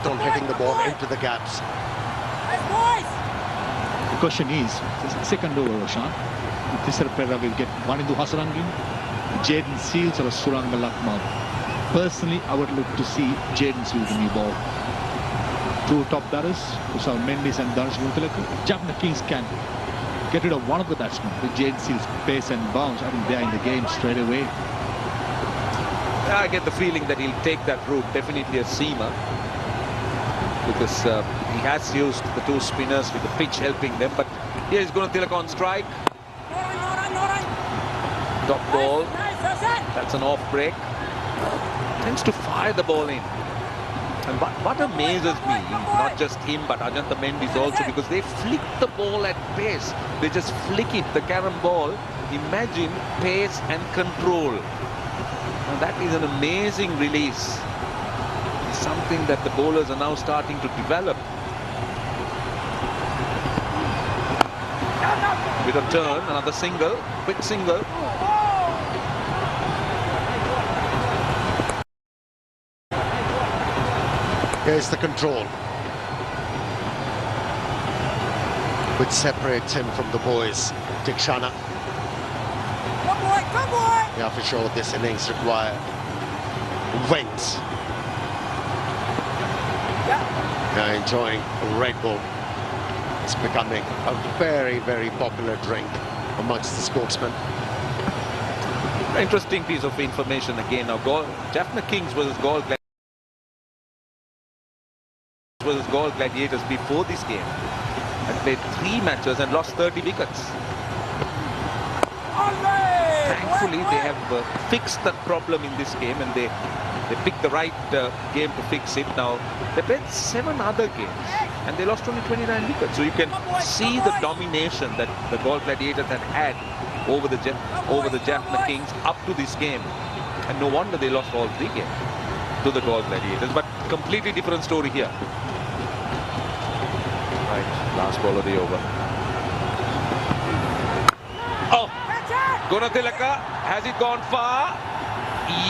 kept on hitting the ball into the gaps. The question is, second over, Roshan. Tisar Pereira will get Manidu Hasarangin, Jaden Seals or Suranga Lakmal. Personally, I would look to see Jaden Seals in the ball. Two top batters, Kusal Mendes and Dhanushka Gunathilaka. Jaffna Kings can get rid of one of the batsmen with Jaden Seals' pace and bounce. I think they are in the game straight away. I get the feeling that he'll take that route, definitely a seamer, because he has used the two spinners with the pitch helping them. But here is Gunathilaka on strike. Top ball, that's an off break. Tends to fire the ball in. And what amazes me, not just him but Ajantha Mendes also, because they flick the ball at pace. They just flick it, the carom ball. Imagine pace and control. And that is an amazing release. It's something that the bowlers are now starting to develop. Bit of turn, another single, quick single. Here's the control, which separates him from the boys. Dikshana. Come boy! Yeah, for sure this innings require wings. Yeah, enjoying Red Bull. It's becoming a very, very popular drink amongst the sportsmen. Interesting piece of information again. Now, Jaffna Kings versus Gall Gladiators before this game and played 3 matches and lost 30 wickets. Thankfully, they have fixed that problem in this game, and they picked the right game to fix it. Now, they played 7 other games and they lost only 29 wickets. So you can see the domination that the Gall Gladiators had over the Jaffna Kings up to this game. And no wonder they lost all 3 games to the Gall Gladiators. But completely different story here. Right, last ball of the over. Oh, Gunathilaka, has it gone far?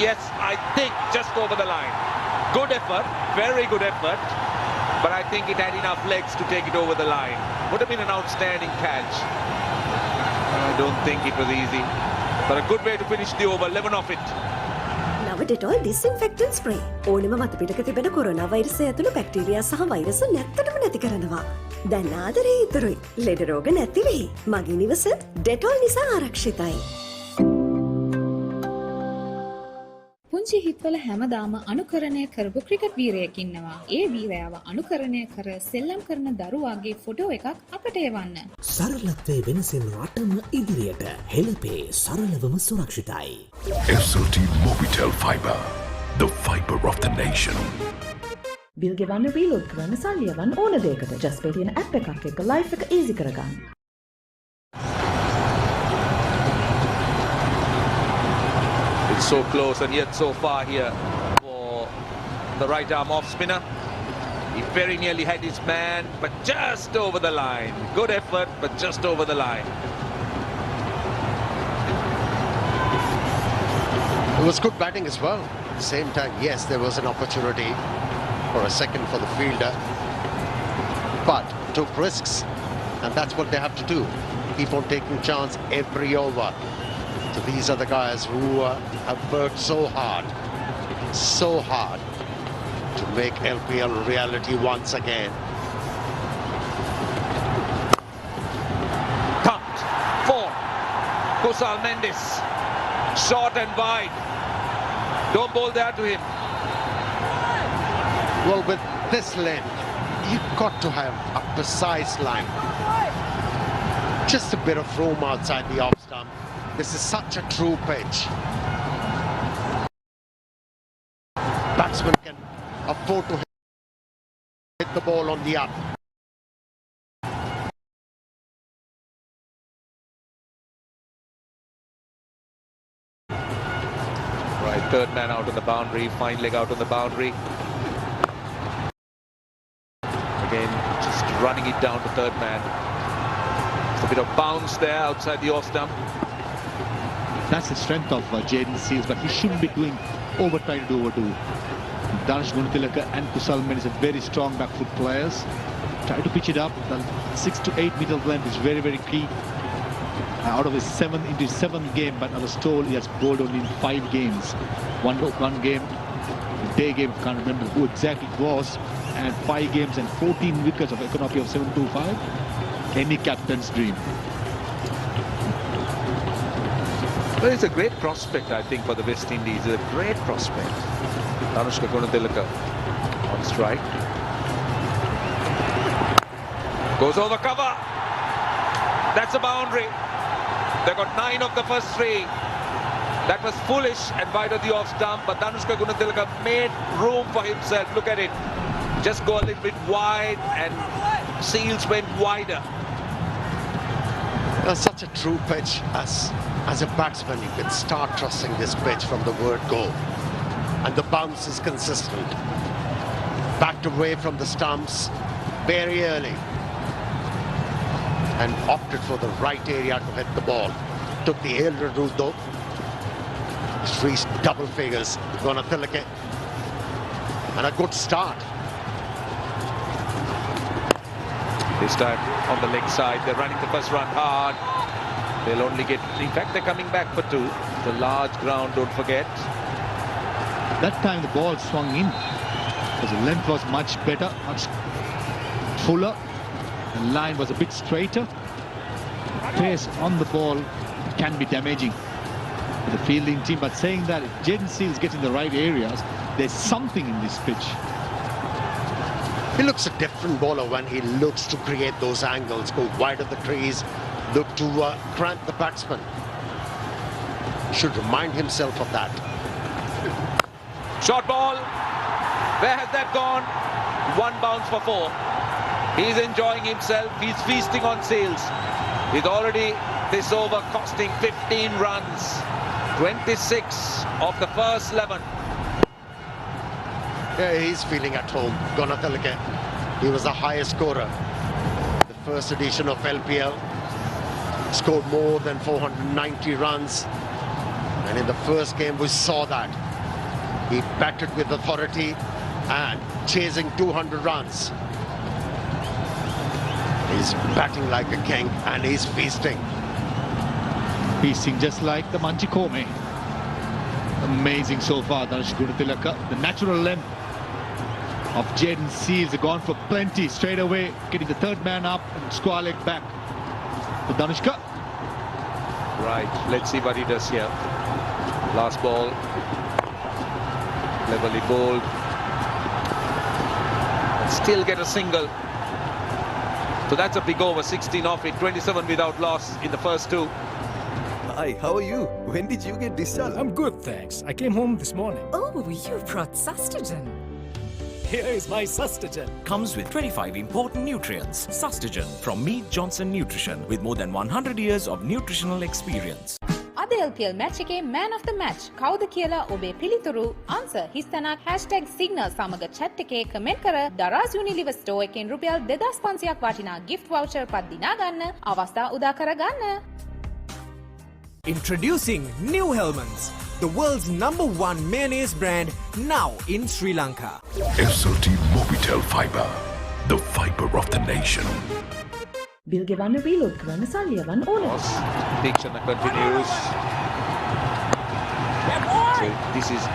Yes, I think just over the line. Good effort, very good effort. But I think it had enough legs to take it over the line. Would have been an outstanding catch. I don't think it was easy. But a good way to finish the over, 11 off it. නව Dettol ඩිස්ඉන්ෆෙක්ටන්ට් spray ඕනෙම මතපිටක තිබෙන corona වෛරසය ඇතුළු bacteria සහ virus නැත්තටම නැති කරනවා. දැන් ආදරේ ඉතුරුයි. ලෙඩ රෝග නැති වෙයි. මගේ නිවසත් ඩෙටෝල් නිසා ආරක්ෂිතයි. පුංචි හිත්වල හැමදාම අනුකරණය කරපු ක්‍රිකට් වීරයෙක් ඉන්නවා. ඒ වීරයාව අනුකරණය කර සෙල්ලම් කරන දරුවාගේ ෆොටෝ එකක් අපට එවන්න. සරලත්වයේ වෙනසෙන් රටම ඉදිරියට හෙළපේ සරලවම සුරක්ෂිතයි. SLT Mobitel Fiber, the fiber of the nation. Bill ගෙවන්න රීලෝඩ් කරන්න සල්ලි යවන්න ඕන දෙයකට ජස්පේ තියෙන ඇප් එකක් එක්ක ලයිෆ් එක ඊසි කරගන්න. It's so close and yet so far here for the right arm off spinner. He very nearly had his man, but just over the line. Good effort, but just over the line. It was good batting as well. At the same time, yes, there was an opportunity for a second for the fielder, but took risks, and that's what they have to do. Keep on taking chance every over. So these are the guys who have worked so hard to make LPL a reality once again. Pumped, 4, Kusal Mendes, short and wide. Don't bowl there to him. Well, with this length, you've got to have a precise line. Just a bit of room outside the off stump. This is such a true pitch. Batsman can afford to hit the ball on the up. Right, third man out on the boundary, fine leg out on the boundary. Again, just running it down to third man. It's a bit of bounce there outside the off stump. That's the strength of Jaden Seals, but he shouldn't be trying to do over to Dhanushka Gunathilaka and Kusal Mendes are very strong back foot players. Try to pitch it up. The 6 to 8 meter length is very, very key. Out of his 7th game, but I was told he has bowled only in 5 games. One game, the day game, can't remember who exactly it was, and 5 games and 14 wickets of economy of 725. Any captain's dream. Well, it's a great prospect, I think, for the West Indies. It's a great prospect. Dhanushka Gunathilaka on strike. Goes over cover. That's a boundary. They got 9 of the first 3. That was foolish and wide of the off stump, but Dhanushka Gunathilaka made room for himself. Look at it. Just go a little bit wide and Seals went wider. Such a true pitch. As a batsman, you can start trusting this pitch from the word go. And the bounce is consistent. Backed away from the stumps very early. And opted for the right area to hit the ball. Took the elder route though. He's reached double figures. Gunathilaka. And a good start. This time on the leg side, they're running the first run hard. They'll only get, in fact, they're coming back for 2. The large ground, don't forget. That time the ball swung in because the length was much better, much fuller. The line was a bit straighter. Pace on the ball can be damaging for the fielding team. But saying that, if Jaden Seals get in the right areas, there's something in this pitch. He looks a different bowler when he looks to create those angles, go wide of the crease, look to cramp the batsman. Should remind himself of that. Short ball. Where has that gone? 1 bounce for 4. He's enjoying himself. He's feasting on Seals. He's already, this over, costing 15 runs. 26 of the first 11. Yeah, he's feeling at home. Gunathilaka. He was the highest scorer. The first edition of LPL. Scored more than 490 runs. And in the first game, we saw that. He batted with authority and chasing 200 runs. He's batting like a king and he's feasting. Feasting just like the Manchikome. Amazing so far, Dhanushka Gunathilaka. The natural length of Jaden Seals have gone for plenty straight away, getting the 3rd man up and square leg back to Dhanushka. Right, let's see what he does here. Last ball. Cleverly bowled. And still get a single. So that's a big over, 16 off it, 27 without loss in the first 2. Hi, how are you? When did you get discharged? I'm good, thanks. I came home this morning. Oh, you brought Sustagen. Here is my Sustagen. Comes with 25 important nutrients. Sustagen from Mead Johnson Nutrition with more than 100 years of nutritional experience. අද LPL match එකේ man of the match කවුද කියලා ඔබේ පිළිතුරු answer හිස්තැනක් #signal සමග chat එකේ comment කර Daraz Unilever store එකෙන් රුපියල් 2500ක් වටිනා gift voucher පත් දිනා ගන්න අවස්ථාව උදා කර ගන්න. Introducing New Hellmann's, the world's #1 mayonnaise brand, now in Sri Lanka. SLT Mobitel Fiber, the fiber of the nation. Bill ගෙවන්න reload කරන්න සල්ලියවන් ඕනේ. Dictionary continues. So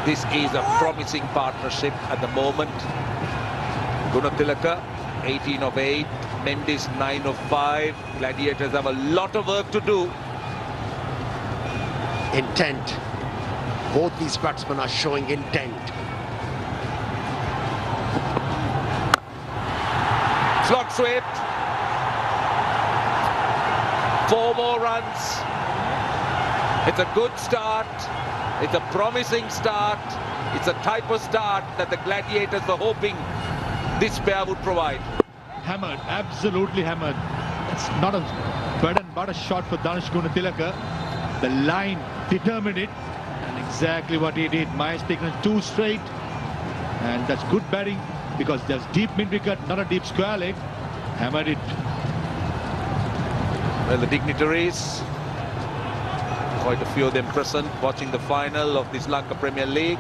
this is a promising partnership at the moment. Gunathilaka 18 of 8, Mendes 9 of 5. Gladiators have a lot of work to do. Intent. Both these batsmen are showing intent. Slot swept. 4 more runs. It's a good start. It's a promising start. It's a type of start that the Gladiators were hoping this pair would provide. Hammered, absolutely hammered. It's not a bread and butter shot for Dhanushka Gunathilaka. The line determined it, and exactly what he did. Mahesh taken 2 straight, and that's good batting because there's deep mid-wicket, not a deep square leg. Hammered it. Well, the dignitaries, quite a few of them present, watching the final of the Sri Lanka Premier League.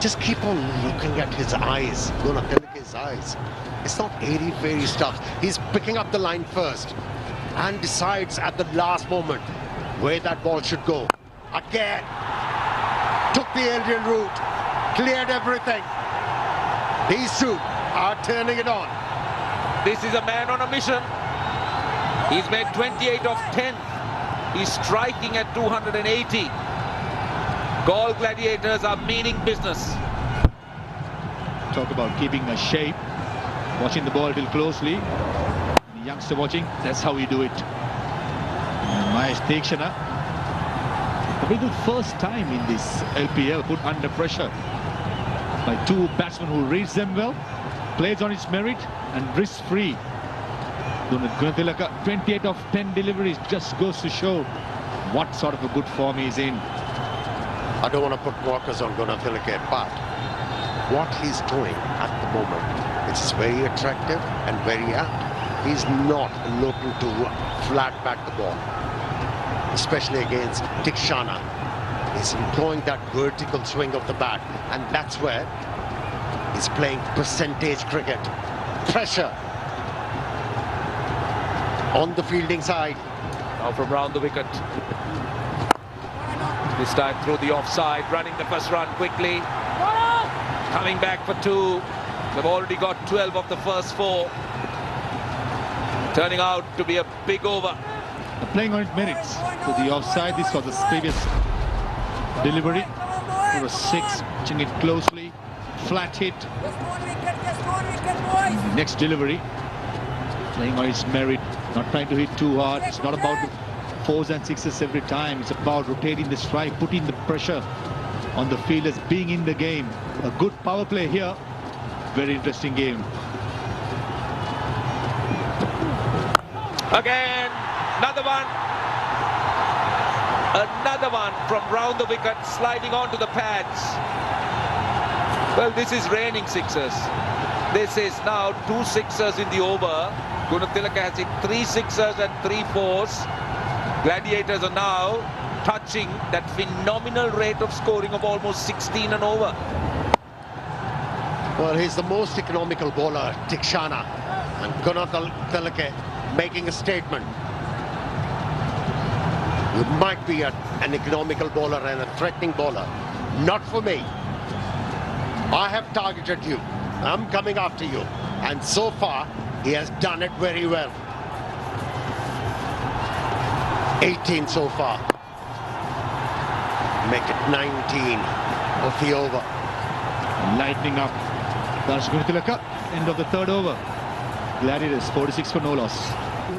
Just keep on looking at his eyes, Gunathilaka's eyes. It's not airy-fairy stuff. He's picking up the line first and decides at the last moment where that ball should go. Again, took the Indian route, cleared everything. These two are turning it on. This is a man on a mission. He's made 28 of 10. He's striking at 280. Gall Gladiators are meaning business. Talk about keeping a shape, watching the ball real closely. The youngster watching, that's how we do it. Mahesh Dekshana, a very good first time in this LPL, put under pressure by two batsmen who reads them well, plays on its merit and risk-free. Gunathilaka, 28 of 10 deliveries, just goes to show what sort of a good form he's in. I don't want to put markers on Gunathilaka, but what he's doing at the moment, it's very attractive and very apt. He's not looking to flat back the ball, especially against Dekshana. He's employing that vertical swing of the bat, and that's where he's playing percentage cricket. Pressure on the fielding side. Now from round the wicket. This time through the offside, running the first run quickly. Coming back for two. They've already got 12 of the first 4. Turning out to be a big over. Playing on its merits. To the offside, this was the previous delivery. Number 6, watching it closely. Flat hit. Next delivery. Playing on its merit. Not trying to hit too hard. It's not about the 4s and 6s every time. It's about rotating the strike, putting the pressure on the fielders, being in the game. A good power play here. Very interesting game. Again, another one. Another one from round the wicket, sliding onto the pads. Well, this is raining sixers. This is now 2 sixers in the over. Gunathilaka has hit 3 sixers and 3 4s. Gladiators are now touching that phenomenal rate of scoring of almost 16 and over. Well, he's the most economical bowler, Dekshana, and Gunathilaka making a statement. You might be an economical bowler and a threatening bowler. Not for me. I have targeted you. I'm coming after you. And so far, he has done it very well. 18 so far. Make it 19 of the over. Lightening up. Dhanushka Gunathilaka, end of the 3rd over. Gladiators 46 for no loss.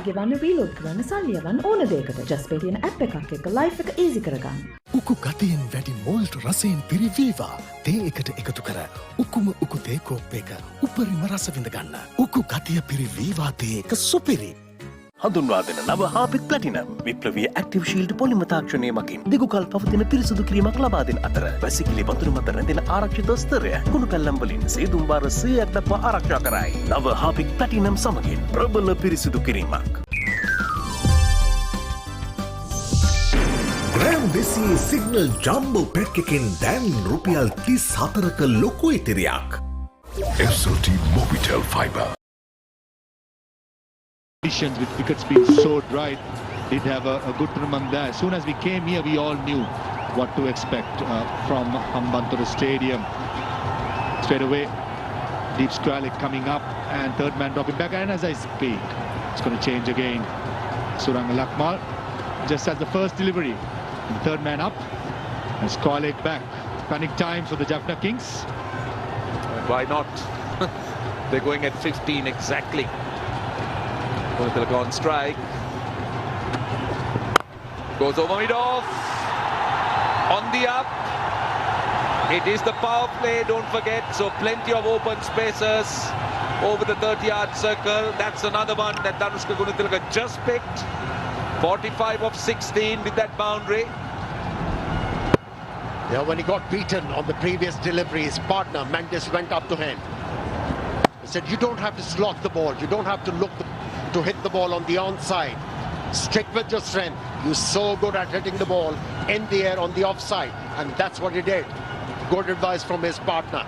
ගෙවන්න reload කරන්න සල්ලියවන් ඕන දෙයකට ජස්පේ තියෙන app එකක් එක්ක life එක easy කරගන්න. උකු ගතියෙන් වැඩි මෝල්ට් රසයෙන් පිරිවීවා. තේ එකට එකතු කර උකුම උකු තේ කෝප් එක උපරිම රස විඳ ගන්න. උකු ගතිය පිරිවීවා තේ එක සුපිරි. හඳුන්වා දෙන නව හාපික් ප්ලැටිනම් විප්ලවීය ඇක්ටිව් ෂීල්ඩ් පොලිමර් තාක්ෂණය මගින් දිගුකල් පවතින පිරිසුදු කිරීමක් ලබා දෙන අතර වැසිකිලි වතුර මත රැඳෙන ආරක්ෂිත ස්තරය කුණු පැල්ලම් වලින් සේදුම් බාර 100ක් දක්වා ආරක්ෂා කරයි. නව හාපික් ප්ලැටිනම් සමගින් ප්‍රබල පිරිසුදු කිරීමක්. ග්‍රෑම් දෙසියේ සිග්නල් ජම්බෝ පැක් එකෙන් දැන් රුපියල් 34ක ලොකු ඉතිරියක්. SLT Mobitel Fiber. With wickets being so dry, did have a good tournament there. As soon as we came here, we all knew what to expect from Hambantota Stadium. Straight away, deep square leg coming up and 3rd man dropping back. And as I speak, it's going to change again. Srilanka Lakmal just as the first delivery. 3rd man up and square leg back. Panic time for the Jaffna Kings. Why not? They're going at 15 exactly. Gunathilaka on strike. Goes over mid-off. On the up. It is the power play, don't forget. So plenty of open spaces over the 30-yard circle. That's another one that Dhanushka Gunathilaka just picked. 45 of 16 with that boundary. Yeah, when he got beaten on the previous delivery, his partner Mendes went up to him. He said, you don't have to slot the ball. You don't have to look to hit the ball on the onside. Stick with your strength. You're so good at hitting the ball in the air on the offside. And that's what he did. good advice from his partner,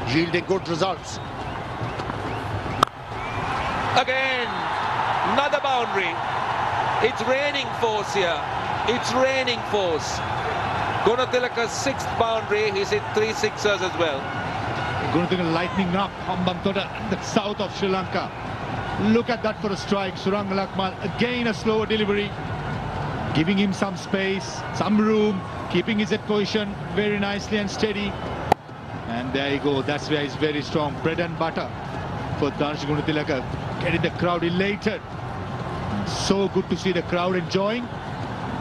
yielding good results. Again, another boundary. It's raining force here. It's raining force. Gunathilaka's sixth boundary. He's hit 3 sixers as well. Gunathilaka lightening up Hambantota, the south of Sri Lanka. Look at that for a strike. Suranga Lakmal again a slower delivery, giving him some space, some room, keeping his head position very nicely and steady. And there you go. That's where he's very strong. Bread and butter for Dhanushka Gunathilaka, getting the crowd elated. So good to see the crowd enjoying,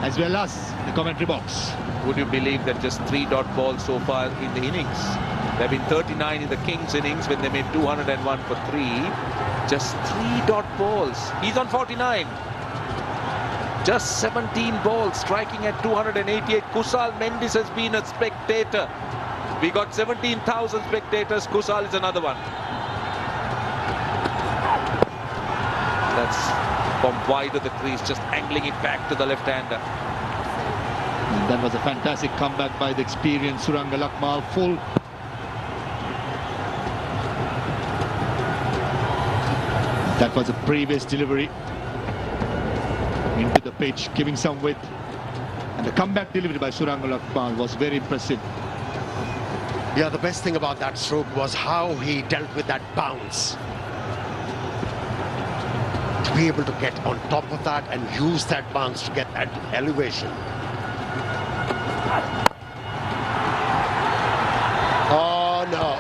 as well as the commentary box. Would you believe that just 3 dot balls so far in the innings? There have been 39 in the Kings innings when they made 201 for 3. Just 3 dot balls. He's on 49. Just 17 balls, striking at 288. Kusal Mendis has been a spectator. We got 17,000 spectators. Kusal is another one. That's from wide of the crease, just angling it back to the left-hander. That was a fantastic comeback by the experienced Suranga Lakmal. Full. That was a previous delivery into the pitch, giving some width. And the comeback delivery by Suranga Lakmal was very impressive. Yeah, the best thing about that stroke was how he dealt with that bounce. To be able to get on top of that and use that bounce to get that elevation. Oh no,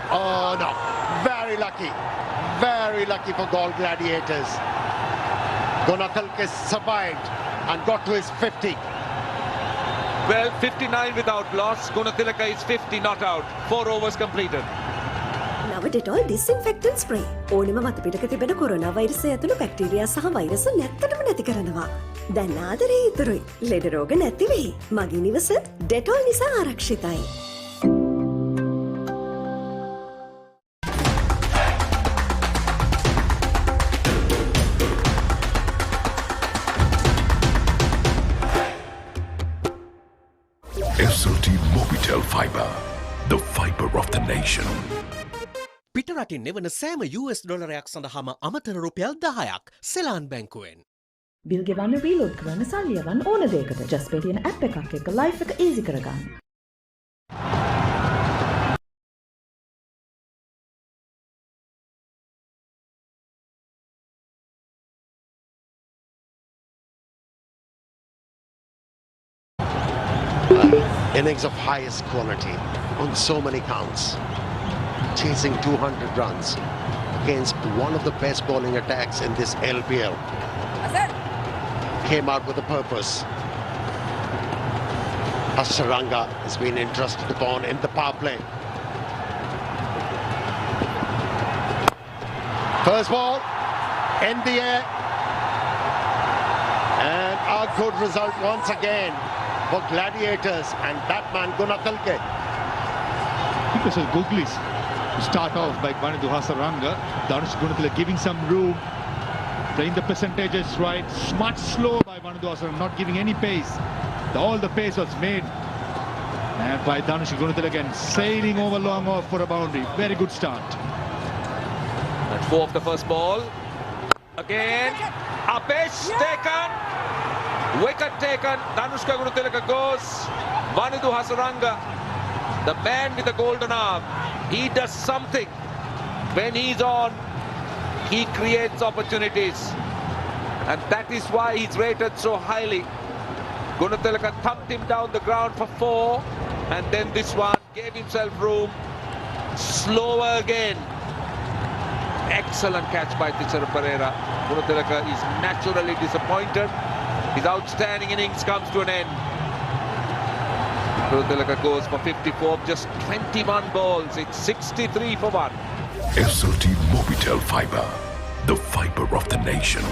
very lucky for Gol Gladiators. Gunathilaka survived and got to his 50. Well, 59 without loss. Gunathilaka is 50 not out. 4 overs completed. නව Dettol ඩිස්ඉන්ෆෙක්ටන්ට් spray ඕනෙම මතපිටක තිබෙන corona වෛරසය ඇතුළු bacteria සහ virus නැත්තටම නැති කරනවා. දැන් ආදරේ ඉතුරුයි. ලෙඩ රෝග නැති වෙයි. මගේ නිවසත් ඩෙටෝල් නිසා ආරක්ෂිතයි. SLT Mobitel Fiber, the fiber of the nation. පිටරටින් එවන සෑම US ඩොලරයක් සඳහාම අමතර රුපියල් 10ක් සෙලාන් බැංකුවෙන්. බිල් ගෙවන්න රීලෝඩ් කරන්න සල්ලියවන් ඕන දෙයකට ජස්පේ තියෙන ඇප් එකක් එක්ක ලයිෆ් එක ඊසි කරගන්න. Innings of highest quality on so many counts. Chasing 200 runs against one of the best bowling attacks in this LPL. Came out with a purpose. Srilanka has been entrusted upon in the power play. First ball in the air. And a good result once again for Gladiators and Batman Gunathilaka. I think this was googlies. To start off by Srilanka, Dhanushka Gunathilaka giving some room, playing the percentages right, much slow by Srilanka, not giving any pace. All the pace was made and by Dhanushka Gunathilaka and sailing over long off for a boundary. Very good start. At 4 of the first ball. Again, a pitch taken. Wicket taken. Dhanushka Gunathilaka goes. Vanidhu Hasaranga, the man with the golden arm. He does something. When he's on, he creates opportunities. And that is why he's rated so highly. Gunathilaka thumped him down the ground for 4. And then this one gave himself room. Slower again. Excellent catch by Tisara Pereira. Gunathilaka is naturally disappointed. His outstanding innings comes to an end. Gunathilaka goes for 54, just 21 balls. It's 63 for 1. SLT Mobitel Fiber, the fiber of the nation.